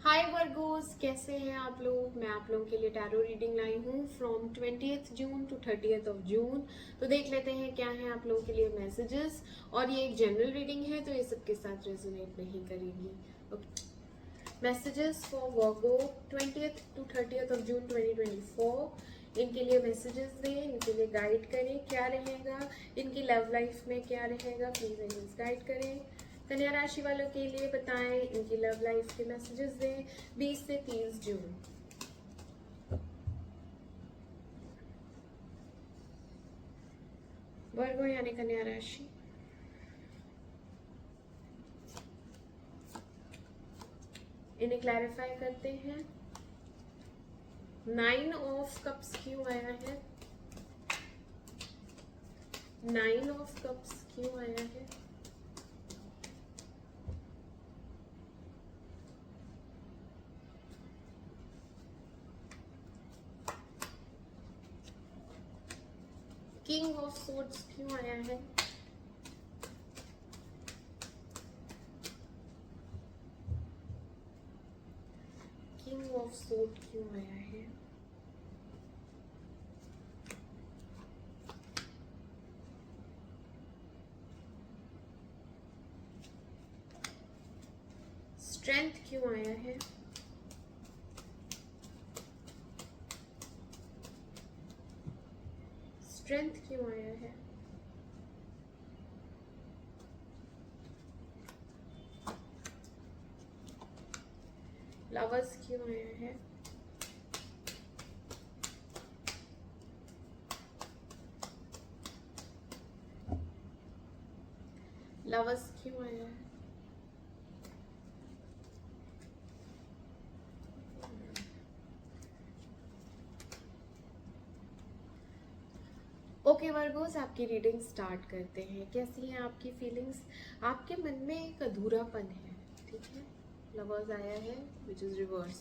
हाय Virgo's, कैसे हैं आप लोग। मैं आप लोगों के लिए टैरो रीडिंग लाई हूँ from 20th June to 30th of June. तो देख लेते हैं क्या है आप लोगों के लिए मैसेजेस। और ये एक जनरल रीडिंग है तो ये सबके साथ रेजोनेट नहीं करेगी। Okay, messages for Virgo 20th to 30th of June 2024। इनके लिए मैसेजेस दें, इनके लिए गाइड करें क्या रहेगा, इनकी लव लाइफ में क्या रहेगा, प्लीज एंजल्स गाइड करें। कन्या राशि वालों के लिए बताएं, इनकी लव लाइफ के मैसेजेस दें 20 से 30 जून। वर्गो यानी कन्या राशि, इन्हें क्लैरिफाई करते हैं। 9 ऑफ कप्स क्यों आया है, 9 ऑफ कप्स क्यों आया है। किंग ऑफ सोर्ड्स क्यों आया है, किंग ऑफ सोर्ड क्यों आया है। स्ट्रेंथ क्यों आया है, स्ट्रेंथ क्यों आया है। लवर्स क्यों आया है, लवर्स क्यों आया है। ओके वर्गोस, आपकी रीडिंग स्टार्ट करते हैं। कैसी हैं आपकी फीलिंग्स। आपके मन में एक अधूरापन है, ठीक है। लवर्स आया है विच इज रिवर्स।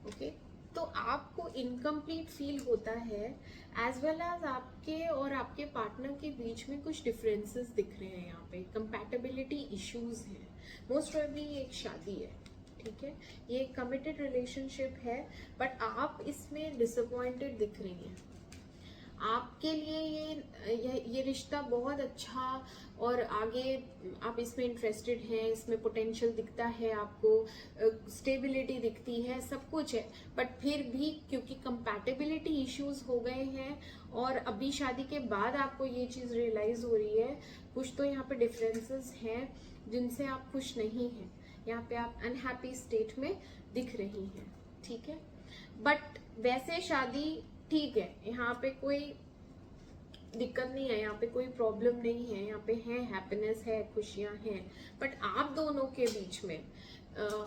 ओके, तो आपको इनकम्प्लीट फील होता है, एज वेल एज आपके और आपके पार्टनर के बीच में कुछ डिफरेंसेस दिख रहे हैं। यहाँ पे कंपैटिबिलिटी इश्यूज हैं। मोस्ट प्रोबेबली ये एक शादी है, ठीक है, ये एक कमिटेड रिलेशनशिप है, बट आप इसमें डिसअपॉइंटेड दिख रही हैं। आपके लिए ये रिश्ता बहुत अच्छा और आगे आप इसमें इंटरेस्टेड हैं, इसमें पोटेंशियल दिखता है आपको, स्टेबिलिटी दिखती है, सब कुछ है, बट फिर भी क्योंकि कंपैटिबिलिटी इश्यूज हो गए हैं और अभी शादी के बाद आपको ये चीज रियलाइज हो रही है, कुछ तो यहाँ पे डिफरेंसेस हैं जिनसे आप खुश नहीं हैं। यहाँ पे आप अनहैप्पी स्टेट में दिख रही हैं, ठीक है। बट वैसे शादी ठीक है, यहाँ पे कोई दिक्कत नहीं है, यहाँ पे कोई प्रॉब्लम नहीं है, यहाँ पे है हैप्पीनेस है, खुशियां हैं। बट आप दोनों के बीच में,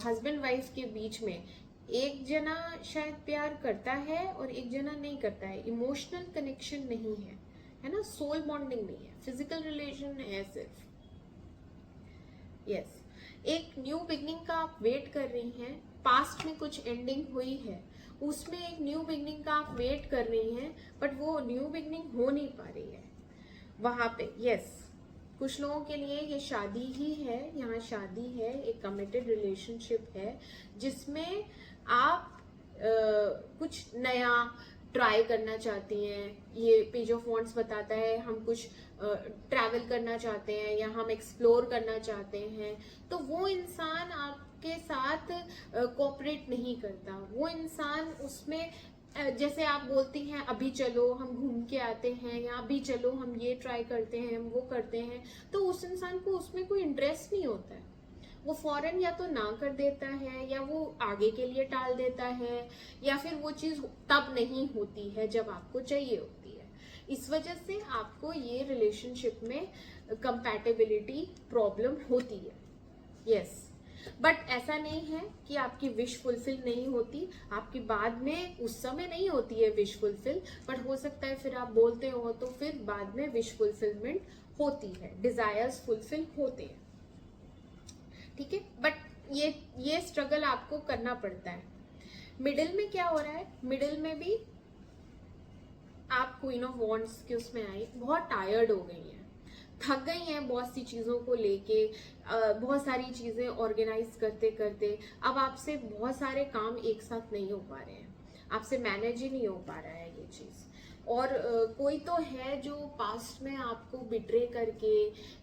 हस्बैंड वाइफ के बीच में, एक जना शायद प्यार करता है और एक जना नहीं करता है। इमोशनल कनेक्शन नहीं है ना, सोल बॉन्डिंग नहीं है, फिजिकल रिलेशन है सिर्फ। यस, एक न्यू बिगनिंग का आप वेट कर रही हैं। पास्ट में कुछ एंडिंग हुई है, उसमें एक न्यू बिगनिंग का आप वेट कर रही हैं, बट वो न्यू बिगनिंग हो नहीं पा रही है वहां पे। यस, कुछ लोगों के लिए ये शादी ही है, यहाँ शादी है, एक कमिटेड रिलेशनशिप है जिसमें आप कुछ नया ट्राई करना चाहती हैं। ये पेज ऑफ वॉन्ट्स बताता है हम कुछ ट्रैवल करना चाहते हैं या हम एक्सप्लोर करना चाहते हैं, तो वो इंसान आपके साथ कोऑपरेट नहीं करता। वो इंसान उसमें जैसे आप बोलती हैं अभी चलो हम घूम के आते हैं, या अभी चलो हम ये ट्राई करते हैं, हम वो करते हैं, तो उस इंसान को उसमें कोई इंटरेस्ट नहीं होता है। वो फौरन या तो ना कर देता है, या वो आगे के लिए टाल देता है, या फिर वो चीज तब नहीं होती है जब आपको चाहिए होती है। इस वजह से आपको ये रिलेशनशिप में कंपैटिबिलिटी प्रॉब्लम होती है। यस, बट ऐसा नहीं है कि आपकी विश फुलफिल नहीं होती, आपकी बाद में उस समय नहीं होती है विश फुलफिल, बट हो सकता है फिर आप बोलते हो तो फिर बाद में विश फुलफिलमेंट होती है, डिजायर्स फुलफिल होते हैं, ठीक है। बट ये स्ट्रगल आपको करना पड़ता है। मिडिल में क्या हो रहा है, मिडिल में भी आप क्वीन ऑफ वॉन्ड्स के उसमें आई, बहुत टायर्ड हो गई हैं, थक गई हैं बहुत सी चीज़ों को लेके, बहुत सारी चीज़ें ऑर्गेनाइज करते करते अब आपसे बहुत सारे काम एक साथ नहीं हो पा रहे हैं, आपसे मैनेज ही नहीं हो पा रहा है ये चीज़। और कोई तो है जो पास्ट में आपको बिट्रे करके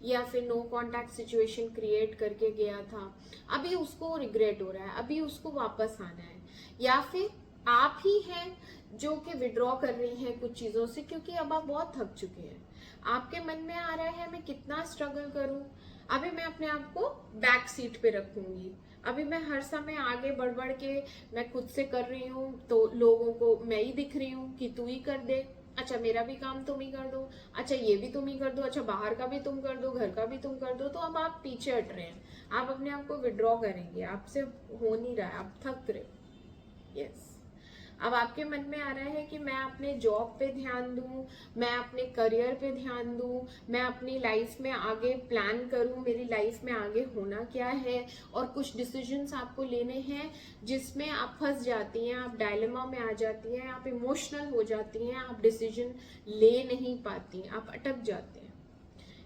या फिर नो कांटेक्ट सिचुएशन क्रिएट करके गया था, अभी उसको रिग्रेट हो रहा है, अभी उसको वापस आना है। या फिर आप ही हैं जो कि विड्रॉ कर रही हैं कुछ चीज़ों से, क्योंकि अब आप बहुत थक चुके हैं। आपके मन में आ रहा है मैं कितना स्ट्रगल करूं, अभी मैं अपने आप को बैक सीट पे रखूंगी, अभी मैं हर समय आगे बढ़ बढ़ के मैं खुद से कर रही हूँ तो लोगों को मैं ही दिख रही हूँ कि तू ही कर दे, अच्छा मेरा भी काम तुम ही कर दो, अच्छा ये भी तुम ही कर दो, अच्छा बाहर का भी तुम कर दो, घर का भी तुम कर दो। तो अब आप पीछे हट रहे हैं, आप अपने आप को विड्रॉ करेंगे, आपसे हो नहीं रहा है, आप थक रहे हो। यस, अब आपके मन में आ रहा है कि मैं अपने जॉब पे ध्यान दूं, मैं अपने करियर पे ध्यान दूं, मैं अपनी लाइफ में आगे प्लान करूं, मेरी लाइफ में आगे होना क्या है। और कुछ डिसीजंस आपको लेने हैं जिसमें आप फंस जाती हैं, आप डायलेमा में आ जाती हैं, आप इमोशनल हो जाती हैं, आप डिसीजन ले नहीं पाती, आप अटक जाते हैं।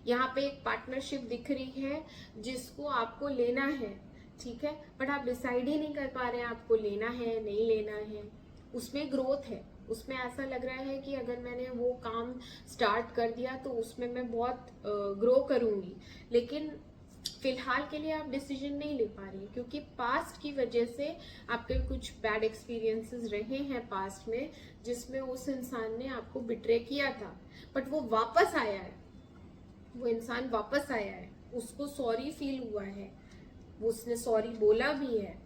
यहाँ पे एक पार्टनरशिप दिख रही है जिसको आपको लेना है, ठीक है, बट आप डिसाइड ही नहीं कर पा रहे हैं आपको लेना है नहीं लेना है। उसमें ग्रोथ है, उसमें ऐसा लग रहा है कि अगर मैंने वो काम स्टार्ट कर दिया तो उसमें मैं बहुत ग्रो करूंगी, लेकिन फिलहाल के लिए आप डिसीजन नहीं ले पा रही, क्योंकि पास्ट की वजह से आपके कुछ बैड एक्सपीरियंसेस रहे हैं पास्ट में, जिसमें उस इंसान ने आपको बिट्रे किया था, बट वो वापस आया है, वो इंसान वापस आया है, उसको सॉरी फील हुआ है, उसने सॉरी बोला भी है,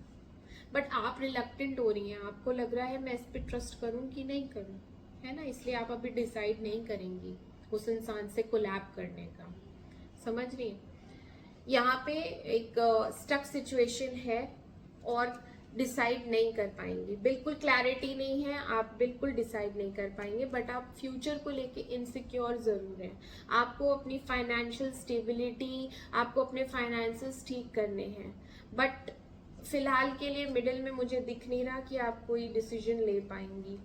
बट आप रिलक्टेंट हो रही हैं, आपको लग रहा है मैं इस पे ट्रस्ट करूं कि नहीं करूं, है ना, इसलिए आप अभी डिसाइड नहीं करेंगी उस इंसान से कोलैब करने का। समझ रही हैं? यहाँ पे एक स्टक सिचुएशन है और डिसाइड नहीं कर पाएंगे, बिल्कुल क्लैरिटी नहीं है, आप बिल्कुल डिसाइड नहीं कर पाएंगे, बट आप फ्यूचर को लेके इनसिक्योर जरूर हैं। आपको अपनी फाइनेंशियल स्टेबिलिटी, आपको अपने फाइनेंसेस ठीक करने हैं, बट फिलहाल के लिए मिडिल में मुझे दिख नहीं रहा कि आप कोई डिसीजन ले पाएंगी,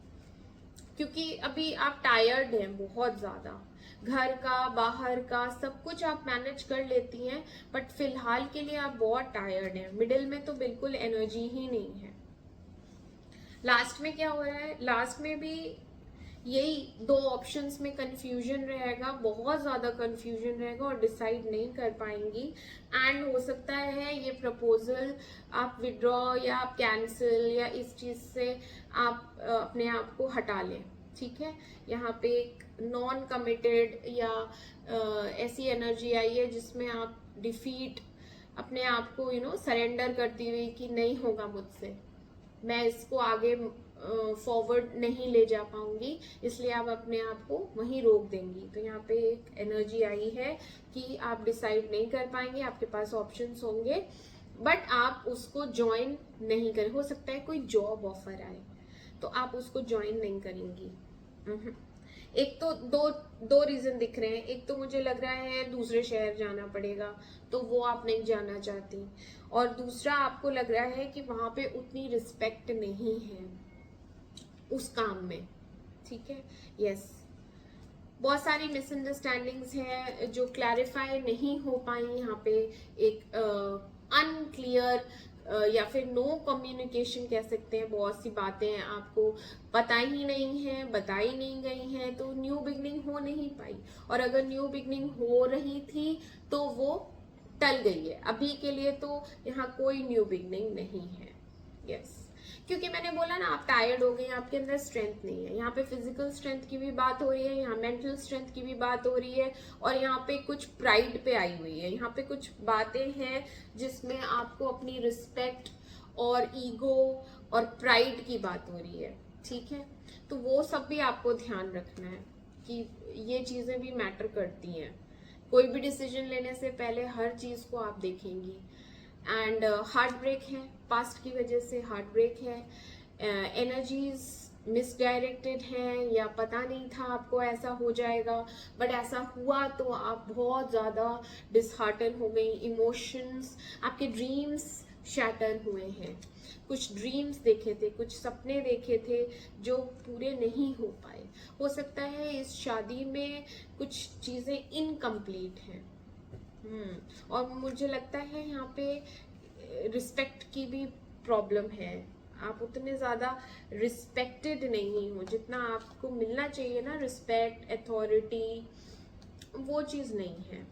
क्योंकि अभी आप टायर्ड हैं बहुत ज्यादा, घर का बाहर का सब कुछ आप मैनेज कर लेती हैं, बट फिलहाल के लिए आप बहुत टायर्ड हैं। मिडिल में तो बिल्कुल एनर्जी ही नहीं है। लास्ट में क्या हो रहा है, लास्ट में भी यही दो ऑप्शंस में कंफ्यूजन रहेगा, बहुत ज्यादा कंफ्यूजन रहेगा और डिसाइड नहीं कर पाएंगी। एंड हो सकता है ये प्रपोजल आप विड्रॉ या आप कैंसिल या इस चीज से आप अपने आप को हटा लें, ठीक है। यहाँ पे एक नॉन कमिटेड या ऐसी एनर्जी आई है जिसमें आप डिफीट अपने आप को सरेंडर करती हुई कि नहीं होगा मुझसे, मैं इसको आगे फॉरवर्ड नहीं ले जा पाऊंगी, इसलिए आप अपने आप को वहीं रोक देंगी। तो यहाँ पे एक एनर्जी आई है कि आप डिसाइड नहीं कर पाएंगे, आपके पास ऑप्शंस होंगे बट आप उसको ज्वाइन नहीं करें। हो सकता है कोई जॉब ऑफर आए तो आप उसको ज्वाइन नहीं करेंगी। एक तो दो रीजन दिख रहे हैं, एक तो मुझे लग रहा है दूसरे शहर जाना पड़ेगा तो वो आप नहीं जाना चाहती, और दूसरा आपको लग रहा है कि वहां पे उतनी रिस्पेक्ट नहीं है उस काम में, ठीक है। यस, बहुत सारी मिसअंडरस्टैंडिंग्स हैं जो क्लैरिफाई नहीं हो पाई यहाँ पे, एक अनक्लियर या फिर नो कम्युनिकेशन कह सकते हैं, बहुत सी बातें आपको पता ही नहीं है, बताई नहीं गई हैं, तो न्यू बिगनिंग हो नहीं पाई। और अगर न्यू बिगनिंग हो रही थी तो वो टल गई है, अभी के लिए तो यहाँ कोई न्यू बिगनिंग नहीं है। यस, क्योंकि मैंने बोला ना आप टायर्ड हो गए, आपके अंदर स्ट्रेंथ नहीं है। यहाँ पे फिजिकल स्ट्रेंथ की भी बात हो रही है, यहाँ मेंटल स्ट्रेंथ की भी बात हो रही है, और यहाँ पे कुछ प्राइड पे आई हुई है। यहाँ पे कुछ बातें हैं जिसमें आपको अपनी रिस्पेक्ट और ईगो और प्राइड की बात हो रही है, ठीक है। तो वो सब भी आपको ध्यान रखना है कि ये चीजें भी मैटर करती हैं। कोई भी डिसीजन लेने से पहले हर चीज को आप देखेंगी। एंड हार्ट ब्रेक है, पास्ट की वजह से हार्ट ब्रेक है, एनर्जीज मिसडायरेक्टेड हैं या पता नहीं था आपको ऐसा हो जाएगा, बट ऐसा हुआ तो आप बहुत ज़्यादा डिसहार्टन हो गई। इमोशंस, आपके ड्रीम्स शैटर हुए हैं, कुछ ड्रीम्स देखे थे, कुछ सपने देखे थे जो पूरे नहीं हो पाए। हो सकता है इस शादी में कुछ चीजें इनकम्प्लीट हैं। और मुझे लगता है यहाँ पे रिस्पेक्ट की भी प्रॉब्लम है। आप उतने ज़्यादा रिस्पेक्टेड नहीं हो जितना आपको मिलना चाहिए ना, रिस्पेक्ट, अथॉरिटी, वो चीज़ नहीं है।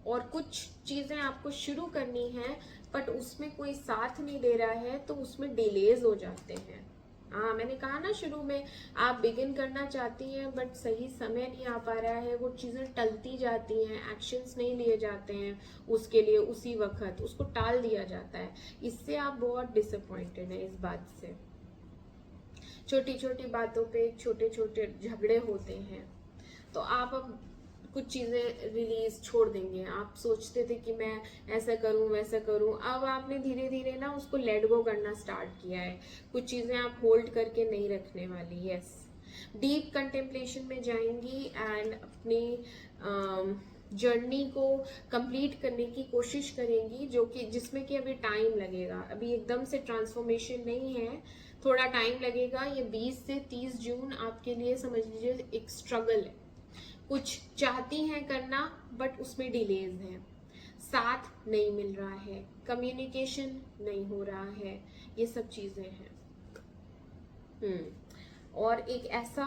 और कुछ चीज़ें आपको शुरू करनी है बट उसमें कोई साथ नहीं दे रहा है तो उसमें डिलेज हो जाते हैं। हाँ, मैंने कहा ना शुरू में, आप बिगिन करना चाहती हैं बट सही समय नहीं आ पा रहा है, वो चीज़ें टलती जाती हैं, एक्शंस नहीं लिए जाते हैं उसके लिए, उसी वक्त उसको टाल दिया जाता है। इससे आप बहुत डिसअपॉइंटेड हैं इस बात से। छोटी छोटी बातों पे छोटे छोटे झगड़े होते हैं। तो आप अब कुछ चीज़ें रिलीज छोड़ देंगे। आप सोचते थे कि मैं ऐसा करूं वैसा करूं, अब आपने धीरे धीरे ना उसको लेट गो करना स्टार्ट किया है। कुछ चीज़ें आप होल्ड करके नहीं रखने वाली। यस, डीप कंटेम्पलेशन में जाएंगी एंड अपनी जर्नी को कंप्लीट करने की कोशिश करेंगी, जो कि जिसमें कि अभी टाइम लगेगा। अभी एकदम से ट्रांसफॉर्मेशन नहीं है, थोड़ा टाइम लगेगा। ये 20 से 30 जून आपके लिए समझ लीजिए एक स्ट्रगल है। कुछ चाहती हैं करना बट उसमें डिलेज है, साथ नहीं मिल रहा है, कम्युनिकेशन नहीं हो रहा है, ये सब चीजें हैं। और एक ऐसा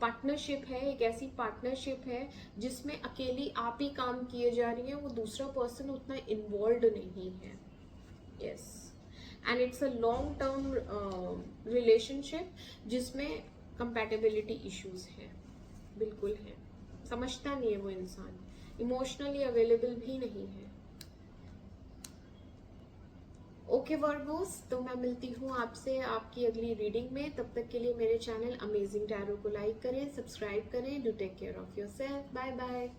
पार्टनरशिप है, एक ऐसी पार्टनरशिप है जिसमें अकेली आप ही काम किए जा रही हैं, वो दूसरा पर्सन उतना इन्वॉल्व नहीं है। Yes, and it's a long term relationship जिसमें कंपैटिबिलिटी इश्यूज हैं, बिल्कुल है। समझता नहीं है वो इंसान, इमोशनली अवेलेबल भी नहीं है। ओके वर्गोस, तो मैं मिलती हूँ आपसे आपकी अगली रीडिंग में। तब तक के लिए मेरे चैनल अमेजिंग टैरो को लाइक करें, सब्सक्राइब करें। Do take care of yourself. Bye bye.